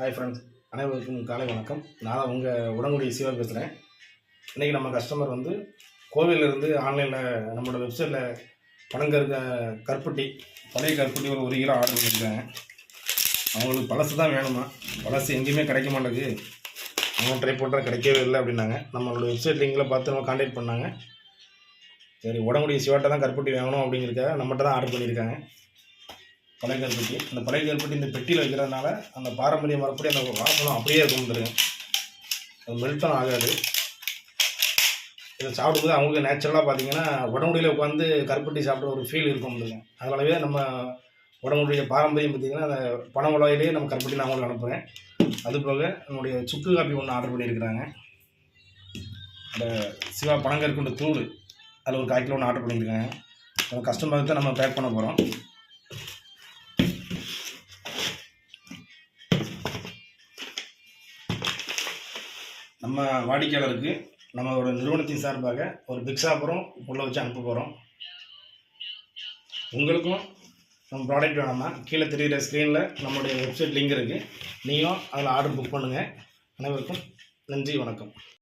Hi friends, அனைவருக்கும் காலை வணக்கம். நான் உங்கள் உடங்குடி சிவா பேசுகிறேன். இன்றைக்கி நம்ம கஸ்டமர் வந்து கோவிலிருந்து ஆன்லைனில் நம்மளோட வெப்சைட்டில் பணம் கருப்பட்டி பழைய கருப்பட்டி ஒரு கிலோ ஆர்டர் பண்ணியிருக்காங்க. அவங்களுக்கு பழசு தான் வேணுமா, பழசு எங்கேயுமே கிடைக்க மாட்டேங்குது, அவங்க ட்ரை பண்ணுறா கிடைக்கவே இல்லை அப்படின்னாங்க. நம்மளோட வெப்சைட் லிங்கில் பார்த்து நம்ம கான்டாக்ட் பண்ணாங்க. சரி, உடங்குடி சிவாட்டை தான் கருப்பட்டி வேணும் அப்படிங்கிறதுக்காக நம்மகிட்ட தான் ஆர்டர் பண்ணியிருக்காங்க. பழைய கருப்பட்டி, அந்த பழைய கருப்பட்டி இந்த பெட்டியில் வைக்கிறதுனால அந்த பாரம்பரிய மரப்படி அந்த வாசனம் அப்படியே இருக்கும் தெரியும், அது மெல்ட்டும் ஆகாது. இதை சாப்பிடும்போது அவங்களுக்கு நேச்சுரலாக பார்த்தீங்கன்னா உடம்புடியில் உட்காந்து கருப்பட்டி சாப்பிட்ற ஒரு ஃபீல் இருக்கும் தெரியும். அதனாலவே நம்ம உடம்புடைய பாரம்பரியம் பார்த்திங்கன்னா அந்த பண உலகிலேயே நம்ம கருப்பட்டி நான் அவங்களுக்கு அனுப்புகிறேன். அதுபோக நம்முடைய சுக்கு காப்பி ஒன்று ஆர்டர் பண்ணியிருக்கிறாங்க. அந்த சிவா பனங்கற்கண்டு தூள் அதில் ஒரு 1/4 கிலோ ஒன்று ஆர்டர் பண்ணியிருக்காங்க. அந்த கஸ்டமருக்கு தான் நம்ம பேக் பண்ண போகிறோம். நம்ம வாடிக்கையாளருக்கு நம்மளோட நிறுவனத்தின் சார்பாக ஒரு பிக் ஷாப்பரும் உள்ளே வச்சு அனுப்ப போகிறோம். உங்களுக்கும் நம்ம ப்ராடக்ட் வேணும்னா கீழே தெரிகிற ஸ்க்ரீனில் நம்மளுடைய வெப்சைட் லிங்க் இருக்குது, நீங்களும் அதில் ஆர்டர் புக் பண்ணுங்கள். அனைவருக்கும் நன்றி, வணக்கம்.